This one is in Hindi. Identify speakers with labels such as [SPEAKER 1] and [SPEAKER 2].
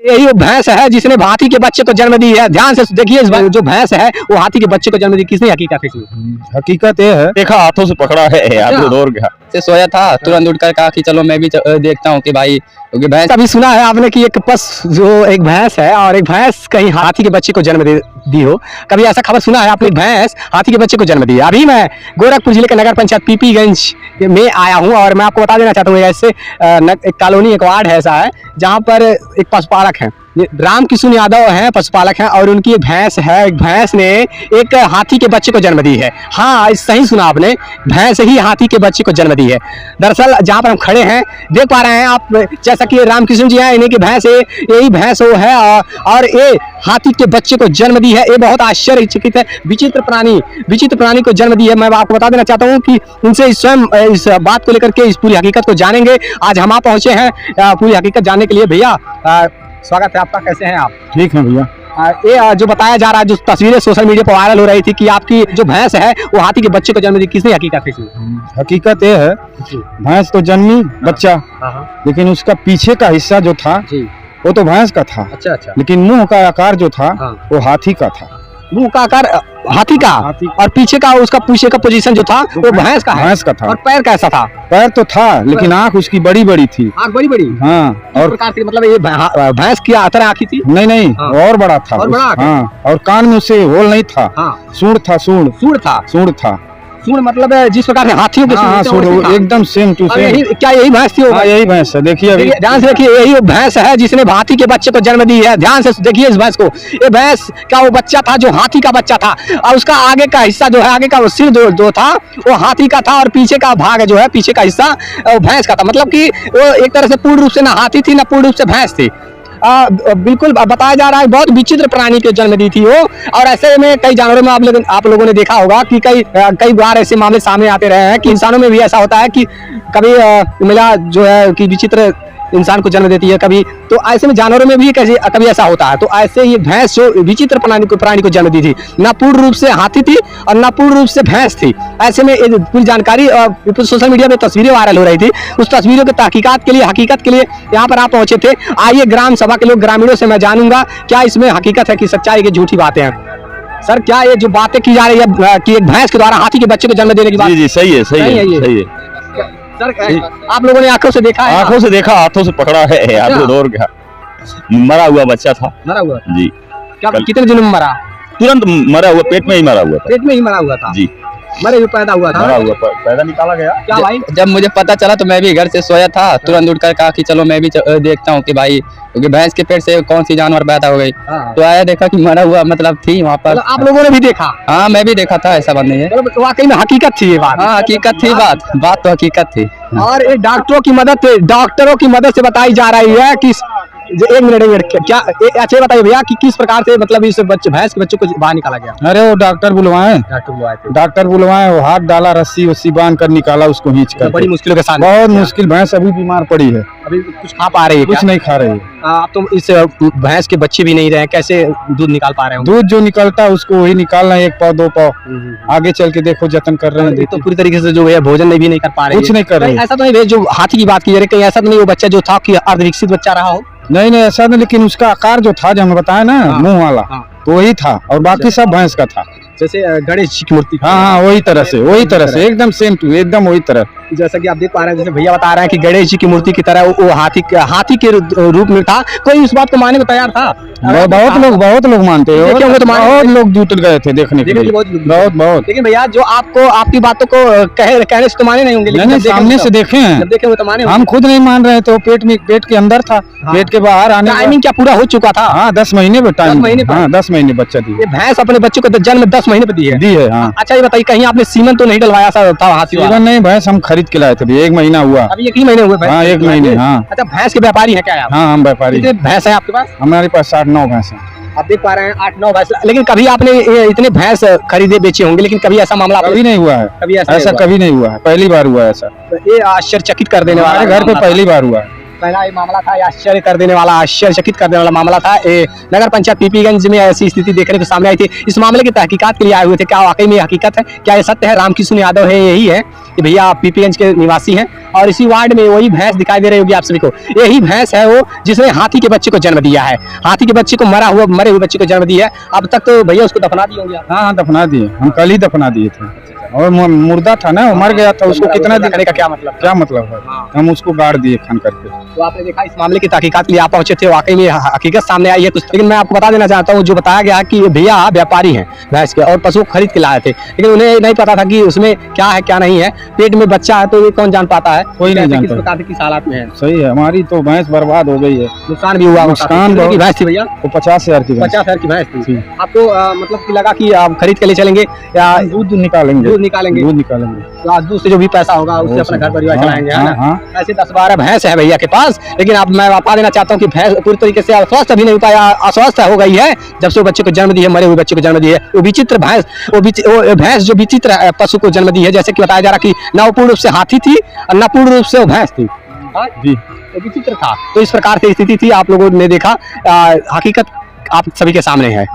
[SPEAKER 1] यही वो भैंस है जिसने हाथी के बच्चे को जन्म दी है। ध्यान से देखिए, इस जो भैंस है वो हाथी के बच्चे को जन्म दी। किसने हकीकत है?
[SPEAKER 2] हकीकत ये है, देखा हाथों से पकड़ा है, आप दौड़ गया
[SPEAKER 3] से सोया था, तुरंत उठकर कहा कि चलो मैं भी देखता हूँ कि भाई, क्योंकि भैंस
[SPEAKER 1] कभी सुना है आपने कि एक जो एक भैंस है और एक भैंस कहीं हाथी के बच्चे को जन्म दी हो? कभी ऐसा खबर सुना है आपने? भैंस हाथी के बच्चे को जन्म दिया। अभी मैं गोरखपुर जिले के नगर पंचायत पीपीगंज में आया हूँ और मैं आपको बता देना चाहता हूँ, ऐसे एक कॉलोनी, एक वार्ड है ऐसा है जहाँ पर एक पशुपालक है, राम किशुन यादव हैं, पशुपालक हैं और उनकी एक भैंस है। एक भैंस ने एक हाथी के बच्चे को जन्म दी है। हाँ, सही सुना आपने, भैंस ही हाथी के बच्चे को जन्म दी है। दरअसल जहाँ पर हम खड़े हैं देख पा रहे हैं आप, जैसा कि राम किशुन जी हैं, इन्हीं की भैंस है, यही भैंस वो है और ये हाथी के बच्चे को जन्म दी है। ये बहुत आश्चर्यचकित है, विचित्र प्राणी को जन्म दी है। मैं आपको बता देना चाहता हूँ कि इनसे स्वयं इस बात को लेकर के इस पूरी हकीकत को जानेंगे। आज हम पहुंचे हैं पूरी हकीकत जानने के लिए। भैया स्वागत है आपका, कैसे हैं आप?
[SPEAKER 2] ठीक है भैया।
[SPEAKER 1] ये जो बताया जा रहा है, जो तस्वीरें सोशल मीडिया पर वायरल हो रही थी कि आपकी जो भैंस है वो हाथी के बच्चे को जन्म दी, किसने हकीकत है?
[SPEAKER 2] हकीकत ये है, भैंस तो जन्मी बच्चा, लेकिन उसका पीछे का हिस्सा जो था वो तो भैंस का था।
[SPEAKER 1] अच्छा।
[SPEAKER 2] लेकिन मुंह का आकार जो था वो हाथी का था।
[SPEAKER 1] मुंह का आकार हाथी का और पीछे का, उसका पीछे का पोजीशन जो था वो भैंस का था। और पैर कैसा था?
[SPEAKER 2] पैर तो था लेकिन आँख उसकी बड़ी बड़ी थी।
[SPEAKER 1] आँख बड़ी?
[SPEAKER 2] हाँ। और
[SPEAKER 1] प्रकार से मतलब ये भैंस की तरह आँखें थी?
[SPEAKER 2] नहीं, और बड़ा था। हाँ, और कान में उसे होल नहीं था। सूंड था। सूंड मतलब जिस प्रकार से हाथियों के सूंड एकदम सेम टू सेम।
[SPEAKER 1] क्या यही भैंस थी?
[SPEAKER 2] यही भैंस है। देखिए अभी
[SPEAKER 1] ध्यान से देखिए, यही भैंस है जिसने हाथी के बच्चे को जन्म दी है। ध्यान से देखिए इस भैंस को। ये भैंस का वो बच्चा था जो हाथी का बच्चा था और उसका आगे का हिस्सा जो है, आगे का सिर जो था वो हाथी का था और पीछे का भाग जो है, पीछे का हिस्सा वो भैंस का था। मतलब कि वो एक तरह से पूर्ण रूप से ना हाथी थी ना पूर्ण रूप से भैंस थी। बिल्कुल बताया जा रहा है बहुत विचित्र प्राणी को जन्म दी थी वो। और ऐसे में कई जानवरों में आप लोगों ने देखा होगा कि कई बार ऐसे मामले सामने आते रहे हैं कि इंसानों में भी ऐसा होता है कि कभी महिला जो है कि विचित्र इंसान को जन्म देती है कभी, तो ऐसे में जानवरों में भी कभी ऐसा होता है। तो ऐसे ये भैंस जो विचित्र प्राणी को जन्म दी थी, ना पूर्ण रूप से हाथी थी और ना पूर्ण रूप से भैंस थी। ऐसे में पूरी जानकारी सोशल मीडिया में तस्वीरें वायरल हो रही थी। उस तस्वीरों के तहकीकात के लिए, हकीकत के लिए यहाँ पर आप पहुंचे थे। आइए ग्राम सभा के लोग, ग्रामीणों से मैं जानूंगा क्या इसमें हकीकत है कि सच्चाई की झूठी बातें हैं। सर, क्या ये जो बातें की जा रही है कि एक भैंस के द्वारा हाथी के बच्चे को जन्म देने की बात?
[SPEAKER 2] जी, सही है।
[SPEAKER 1] सर, आप लोगों ने आंखों से देखा है?
[SPEAKER 2] आंखों से देखा, हाथों से पकड़ा है, आप दौड़ गया। मरा हुआ बच्चा था।
[SPEAKER 1] मरा हुआ
[SPEAKER 2] जी।
[SPEAKER 1] क्या कितने दिन में मरा?
[SPEAKER 2] तुरंत मरा हुआ, पेट में ही मरा हुआ था।
[SPEAKER 1] पेट में ही मरा हुआ था
[SPEAKER 2] जी।
[SPEAKER 1] मरे हुए पैदा हुआ था?
[SPEAKER 2] मरा हुआ पैदा निकाला गया।
[SPEAKER 1] क्या भाई?
[SPEAKER 3] जब मुझे पता चला तो मैं भी घर से सोया था, तुरंत उठकर कहा कि चलो मैं भी देखता हूँ कि भाई, क्योंकि भैंस के पेट से कौन सी जानवर पैदा हो गई। तो आया, देखा कि मरा हुआ मतलब थी वहाँ पर।
[SPEAKER 1] आप लोगों ने भी देखा?
[SPEAKER 3] हाँ, मैं भी देखा था, ऐसा बात नहीं है।
[SPEAKER 1] वाकई में हकीकत थी ये बात?
[SPEAKER 3] हाँ, हकीकत थी, बात तो हकीकत थी।
[SPEAKER 1] और ये डॉक्टरों की मदद से बताई जा रही है कि एक मिनट क्या अच्छा बताइए भैया कि किस प्रकार से मतलब इस भैंस के बच्चों को बाहर निकाला गया?
[SPEAKER 2] अरे वो डॉक्टर बुलवाए वो हाथ डाला, रस्सी बांध कर निकाला उसको, खींच कर।
[SPEAKER 1] बड़ी मुश्किलों के साथ? बहुत
[SPEAKER 2] मुश्किल। भैंस अभी बीमार पड़ी है।
[SPEAKER 1] अभी कुछ खा पा रही है?
[SPEAKER 2] कुछ नहीं खा रही है।
[SPEAKER 1] आप तो इस भैंस के बच्चे भी नहीं रहे, कैसे दूध निकाल पा रहे हो?
[SPEAKER 2] दूध जो निकलता है उसको वही निकालना है, 1 पाव 2 पाव। आगे चल के देखो, जतन कर रहे हैं।
[SPEAKER 1] तो पूरी तरीके से जो है भोजन भी नहीं कर पा रहे,
[SPEAKER 2] कुछ नहीं कर रहे।
[SPEAKER 1] ऐसा तो नहीं जो हाथी की बात की जा रही, कहीं ऐसा तो नहीं वो बच्चा जो था कि अर्धविकसित बच्चा रहा हो?
[SPEAKER 2] नहीं, ऐसा नहीं, लेकिन उसका आकार जो था, जो हमें बताया ना, मुंह वाला, तो वही था और बाकी सब भैंस का था।
[SPEAKER 1] जैसे गणेश जी की मूर्ति?
[SPEAKER 2] हाँ, वही तरह से एकदम सेम टू एकदम वही तरह।
[SPEAKER 1] जैसा कि आप देख पा रहे हैं, जैसे भैया बता रहे हैं कि गणेश जी की मूर्ति की तरह वो हाथी के रूप में था। कोई इस बात को मानने को तैयार था?
[SPEAKER 2] बहुत लोग मानते हैं, बहुत लोग जुट गए थे देखने के लिए, बहुत।
[SPEAKER 1] लेकिन भैया जो आपकी बातों को कहने से तो माने नहीं होंगे,
[SPEAKER 2] लेकिन सामने से देखे हैं,
[SPEAKER 1] देखे तो माने।
[SPEAKER 2] हम खुद नहीं मान रहे थे। पेट के अंदर था, पेट के बाहर आने
[SPEAKER 1] टाइमिंग क्या पूरा हो चुका था?
[SPEAKER 2] हाँ, 10 महीने पे टाइम। 10 महीने बच्चा दी।
[SPEAKER 1] भैंस अपने बच्चे को जन्म 10 महीने पे दी है?
[SPEAKER 2] हाँ।
[SPEAKER 1] अच्छा, ये बताइए कहीं आपने सीमन तो नहीं डलवाया था हाथी वाला?
[SPEAKER 2] नहीं, भैंस हम खरीद के लाए थे, 1 महीना हुआ।
[SPEAKER 1] अभी 1 ही महीने हुए?
[SPEAKER 2] हाँ, 1 महीने। हाँ।
[SPEAKER 1] अच्छा, भैंस के व्यापारी है क्या आप?
[SPEAKER 2] हाँ, हम व्यापारी।
[SPEAKER 1] कितने भैंस है आपके पास?
[SPEAKER 2] हमारे पास 8-9 भैंस है।
[SPEAKER 1] आप देख पा रहे हैं 8-9 भैंस। लेकिन कभी आपने इतने भैंस खरीदे बेचे होंगे, लेकिन कभी ऐसा मामला
[SPEAKER 2] कभी नहीं हुआ है।
[SPEAKER 1] कभी
[SPEAKER 2] ऐसा कभी नहीं हुआ है, पहली बार हुआ है ऐसा।
[SPEAKER 1] ये आश्चर्यचकित कर देने वाला
[SPEAKER 2] घर पे पहली बार हुआ है।
[SPEAKER 1] पहला ये मामला था, ये आश्चर्य कर देने वाला, आश्चर्यचकित कर देने वाला मामला था। ये नगर पंचायत पीपीगंज में ऐसी स्थिति देखने को सामने आई थी। इस मामले की तहकीकात के लिए आए हुए थे। क्या वाकई में हकीकत है, क्या ये सत्य है? रामकिशन यादव है, यही है कि भैया पीपीगंज के निवासी हैं और इसी वार्ड में वही भैंस दिखाई दे रही होगी आप सभी को। यही भैंस है वो जिसने हाथी के बच्चे को जन्म दिया है, हाथी के बच्चे को मरे हुए बच्चे को जन्म दिया है। अब तक तो भैया उसको दफना दिए होंगे।
[SPEAKER 2] हाँ दफना दिए, हम कल ही दफना दिए थे। और मुर्दा था ना, वो मर गया था, उसको कितना दिन
[SPEAKER 1] का क्या मतलब
[SPEAKER 2] है? हम उसको गाड़ दिए खान करके।
[SPEAKER 1] तो आपने देखा इस मामले की तहकीकात के लिए आप पहुंचे थे, वाकई में हकीकत सामने आई है कुछ। लेकिन मैं आपको बता देना चाहता हूँ, जो बताया गया कि भैया व्यापारी हैं भैंस के और पशु खरीद के लाए थे, लेकिन उन्हें नहीं पता था कि उसमें क्या है क्या नहीं है। पेट में बच्चा है तो ये कौन जान पाता है?
[SPEAKER 2] कोई नहीं जानता।
[SPEAKER 1] किस प्रकार किस हालात में है।
[SPEAKER 2] सही है, हमारी तो भैंस बर्बाद हो गई है,
[SPEAKER 1] नुकसान भी हुआ।
[SPEAKER 2] नुकसान
[SPEAKER 1] की भैंस थी भैया?
[SPEAKER 2] तो 50,000 की
[SPEAKER 1] 50,000 की भैंस थी। आपको मतलब कि लगा कि आप खरीद के ले चलेंगे या
[SPEAKER 2] दूध निकालेंगे?
[SPEAKER 1] दूध निकालेंगे। तो दूध से जो भी पैसा होगा उससे अपना घर परिवार चलाएंगे, है ना? ऐसे 10-12 भैंस है भैया के पास। लेकिन अब मैं बता देना चाहता हूँ कि भैंस पूरी तरीके से अस्वस्थ अभी नहीं पाया, अस्वस्थ हो गई है जब से वो बच्चे को जन्म दी है, मरे हुए बच्चे को जन्म दी है। वो विचित्र भैंस, वो भैंस जो विचित्र पशु को जन्म दी है, जैसे कि बताया जा रहा कि न पूर्ण रूप से हाथी थी और न पूर्ण रूप से वो भैंस थी जी, विचित्र था। तो इस प्रकार से स्थिति थी, आप लोगों ने देखा। हकीकत आप सभी के सामने है।